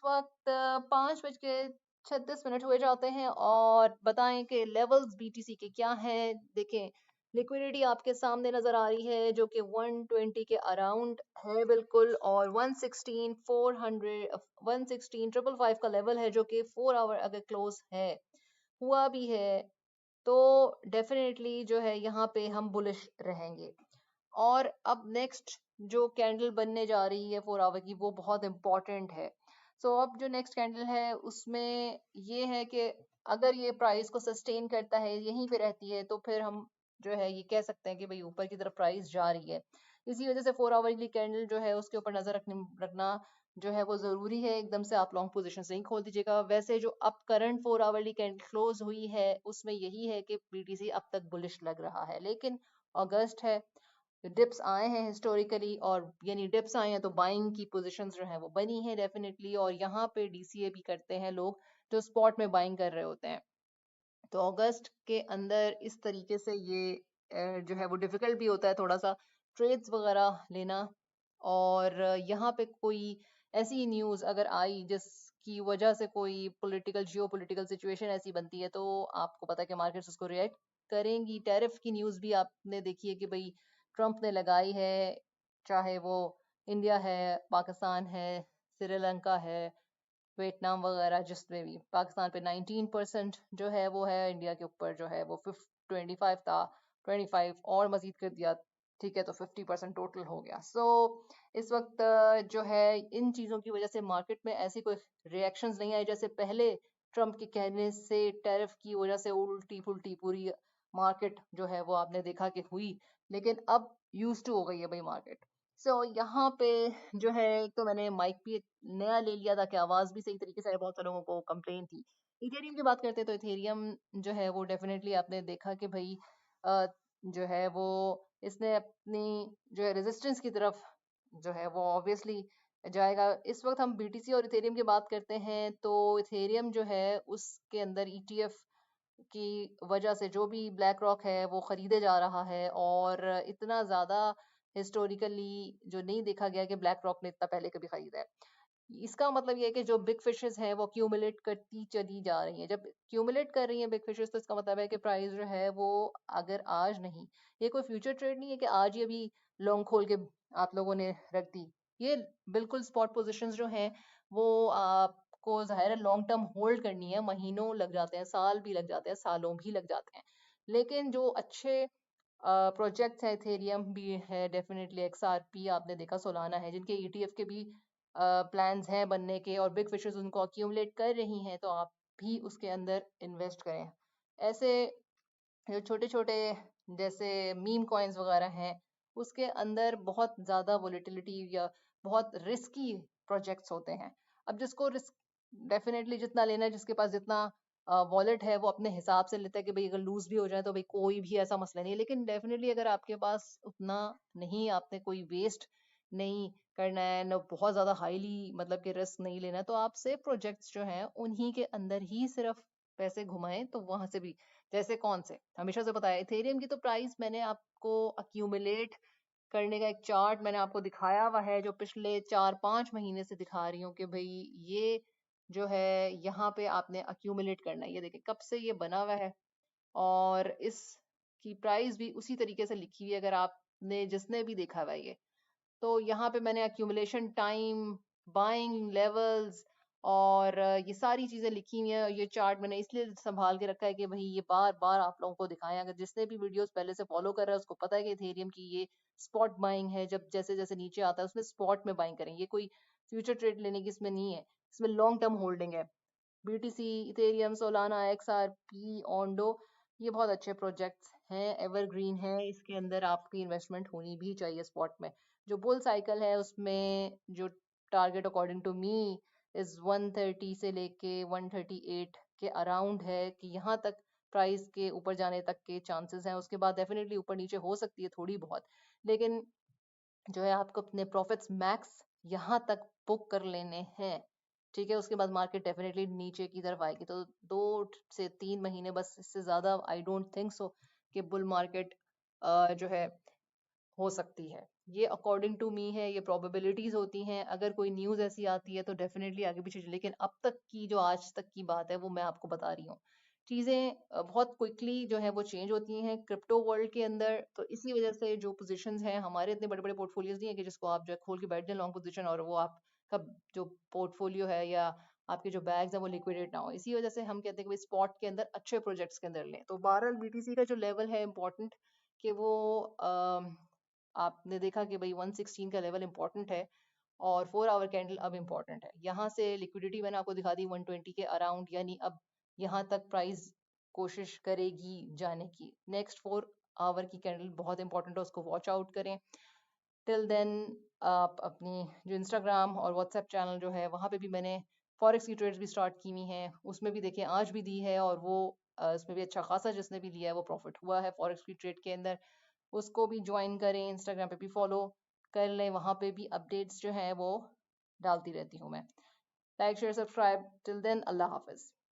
वक्त 5:36 हुए जाते हैं और बताएं कि लेवल्स बीटीसी के क्या हैं। देखें, लिक्विडिटी आपके सामने नजर आ रही है जो कि 120 के अराउंड है बिल्कुल, और 116,555 का लेवल है जो कि 4 आवर अगर क्लोज है हुआ भी है तो डेफिनेटली जो है यहाँ पे हम बुलिश रहेंगे। और अब नेक्स्ट जो कैंडल बनने जा रही है 4 आवर की वो बहुत इंपॉर्टेंट है। अब जो नेक्स्ट कैंडल है उसमें ये है कि अगर ये प्राइस को सस्टेन करता है, यहीं पे रहती है, तो फिर हम जो है ये कह सकते हैं कि भाई ऊपर की तरफ प्राइस जा रही है। इसी वजह से 4 आवर की कैंडल जो है उसके ऊपर नजर रखना जो है वो जरूरी है। एकदम से आप लॉन्ग पोजीशन से ही खोल दीजिएगा। वैसे जो अब करंट 4 आवर की कैंडल क्लोज हुई है उसमें यही है कि बीटीसी अब तक बुलिश लग रहा है, लेकिन अगस्त है, डिप्स आए हैं हिस्टोरिकली, और यानी डिप्स आए हैं तो बाइंग की पोजीशंस जो है वो बनी है डेफिनेटली, और यहाँ पे डीसीए भी करते हैं लोग जो स्पॉट में बाइंग कर रहे होते हैं। तो अगस्त के अंदर इस तरीके से ये जो है वो डिफिकल्ट भी होता है थोड़ा सा ट्रेड्स वगैरह लेना। और यहाँ पे कोई ऐसी न्यूज़ अगर आई जिसकी वजह से कोई पॉलिटिकल जियो पॉलिटिकल सिचुएशन ऐसी बनती है तो आपको पता है कि मार्केट्स उसको रिएक्ट करेंगी। टैरिफ की न्यूज़ भी आपने देखी है कि भाई ट्रम्प ने लगाई है, चाहे वो इंडिया है, पाकिस्तान है, श्रीलंका है, वियतनाम वगैरह, जिसमें भी पाकिस्तान पे 19% जो है वो है, इंडिया के ऊपर जो है वो 25 था, 25 और मजीद कर दिया, ठीक है, तो 50% टोटल हो गया। इस वक्त जो है इन चीज़ों की वजह से मार्केट में ऐसी कोई रिएक्शंस नहीं आई जैसे पहले ट्रम्प के कहने से टैरिफ की वजह से उल्टी फुल्टी पूरी मार्केट जो है वो आपने देखा कि हुई, लेकिन अब यूज टू हो गई है भाई मार्केट। यहाँ पे जो है एक तो मैंने माइक भी नया ले लिया था कि आवाज भी सही तरीके से आए, बहुत सारे लोगों को कंप्लेन थी। इथेरियम की बात करते हैं तो इथेरियम जो है वो डेफिनेटली आपने देखा कि भाई जो है वो इसने अपनी जो है रेजिस्टेंस की तरफ जो है वो ऑब्वियसली जाएगा। इस वक्त हम बीटीसी और इथेरियम की बात करते हैं तो इथेरियम जो है उसके अंदर ईटीएफ की वजह से जो भी ब्लैक रॉक है वो खरीदे जा रहा है, और इतना ज्यादा हिस्टोरिकली जो नहीं देखा गया कि ब्लैक रॉक ने इतना पहले कभी खरीदा है। इसका मतलब ये है कि जो बिग फिशेस हैं वो क्यूमुलेट करती चली जा रही हैं। जब क्यूमुलेट कर रही हैं बिग फिशेस तो इसका मतलब है कि प्राइस जो है वो अगर आज नहीं, ये कोई फ्यूचर ट्रेड नहीं है कि आज ही अभी लॉन्ग खोल के आप लोगों ने रख दी। ये बिल्कुल स्पॉट पोजीशंस जो हैं वो आपको जाहिर है लॉन्ग टर्म होल्ड करनी है, महीनों लग जाते हैं, साल भी लग जाते हैं, सालों भी लग जाते हैं। लेकिन जो अच्छे प्रोजेक्ट्स है, इथेरियम भी है डेफिनेटली, एक्सआरपी आपने देखा, सोलाना है, जिनके ईटीएफ के भी प्लान्स हैं बनने के, और बिग फिशेस उनको अक्यूमुलेट कर रही हैं, तो आप भी उसके अंदर इन्वेस्ट करें। ऐसे जो छोटे छोटे जैसे मीम कॉइन्स वगैरह हैं उसके अंदर बहुत ज़्यादा वोलेटिलिटी या बहुत रिस्की प्रोजेक्ट्स होते हैं। अब जिसको रिस्क डेफिनेटली जितना लेना है, जिसके पास जितना वॉलेट है वो अपने हिसाब से लेता है कि भाई अगर लूज भी हो जाए तो भाई कोई भी ऐसा मसला नहीं है। लेकिन डेफिनेटली अगर आपके पास उतना नहीं, आपने कोई वेस्ट नहीं करना है ना, बहुत ज्यादा हाईली मतलब कि रिस्क नहीं लेना है, तो आप सेफ प्रोजेक्ट्स जो हैं उन्हीं के अंदर ही सिर्फ पैसे घुमाएं तो वहां से भी। जैसे कौन से, हमेशा से पता है इथेरियम की तो प्राइस मैंने आपको अक्यूमुलेट करने का एक चार्ट मैंने आपको दिखाया हुआ है जो पिछले 4-5 महीने से दिखा रही हूँ कि भाई ये जो है यहाँ पे आपने अक्यूमुलेट करना है। ये देखिए कब से ये बना हुआ है, और इसकी प्राइस भी उसी तरीके से लिखी हुई है अगर आपने जिसने भी देखा हुआ है ये। तो यहाँ पे मैंने अक्यूमुलेशन टाइम, बाइंग लेवल्स और ये सारी चीजें लिखी हुई हैं। ये चार्ट मैंने इसलिए संभाल के रखा है कि भाई ये बार बार आप लोगों को दिखाएं। अगर जिसने भी वीडियोस पहले से फॉलो कर रहा है उसको पता है कि इथेरियम की ये स्पॉट बाइंग है, जब जैसे जैसे नीचे आता है उसमें स्पॉट में बाइंग करें, ये कोई फ्यूचर ट्रेड लेने की इसमें नहीं है, इसमें लॉन्ग टर्म होल्डिंग है। BTC, Ethereum, Solana, XRP, Ondo, ये बहुत अच्छे प्रोजेक्ट्स हैं, एवरग्रीन हैं, इसके अंदर आपकी इन्वेस्टमेंट होनी भी चाहिए स्पॉट में। जो बुल साइकिल है उसमें जो target according to me is 130 से लेके 138 के अराउंड है कि यहाँ तक प्राइस के ऊपर जाने तक के चांसेस हैं। उसके बाद डेफिनेटली ऊपर नीचे हो सकती है थोड़ी बहुत, लेकिन जो है आपको अपने प्रॉफिट्स मैक्स यहाँ तक बुक कर लेने हैं, ठीक है। उसके बाद मार्केट डेफिनेटली नीचे की तरफ आएगी, तो 2 से 3 महीने बस, इससे ज्यादा आई डोंट थिंक सो कि बुल मार्केट जो है हो सकती है। ये अकॉर्डिंग टू मी है, ये प्रोबेबिलिटीज होती हैं। अगर कोई न्यूज़ ऐसी आती है तो डेफिनेटली आगे पीछे, लेकिन अब तक की जो आज तक की बात है वो मैं आपको बता रही हूँ। चीज़ें बहुत क्विकली जो है वो चेंज होती हैं क्रिप्टो वर्ल्ड के अंदर। तो इसी वजह से जो पोजीशंस हैं, हमारे इतने बड़े बड़े पोर्टफोलियोज नहीं है कि जिसको आप जो है खोल के बैठ जाए लॉन्ग पोजीशन और वो आपका जो पोर्टफोलियो है या आपके जो बैग्स हैं वो लिक्विडेट ना हो। इसी वजह से हम कहते हैं कि भाई स्पॉट के अंदर अच्छे प्रोजेक्ट्स के अंदर लें। तो बहरहाल बीटीसी का जो लेवल है इम्पोर्टेंट, कि वो आपने देखा कि भाई 116 का लेवल इंपॉर्टेंट है और 4 आवर कैंडल अब इंपॉर्टेंट है। यहाँ से लिक्विडिटी मैंने आपको दिखा दी 120 के अराउंड, यानी अब यहाँ तक प्राइस कोशिश करेगी जाने की। नेक्स्ट 4 आवर की कैंडल बहुत इंपॉर्टेंट है, उसको वॉच आउट करें। टिल देन आप अपनी जो इंस्टाग्राम और व्हाट्सएप चैनल जो है वहाँ पे भी मैंने फॉरेक्स की ट्रेड्स भी स्टार्ट की हुई हैं, उसमें भी देखें आज भी दी है और वो उसमें भी अच्छा खासा जिसने भी लिया है वो प्रॉफिट हुआ है फॉरेक्स की ट्रेड के अंदर। उसको भी ज्वाइन करें, इंस्टाग्राम पे भी फॉलो कर लें, वहाँ पे भी अपडेट्स जो हैं वो डालती रहती हूँ मैं। Like share subscribe, till then अल्लाह हाफिज।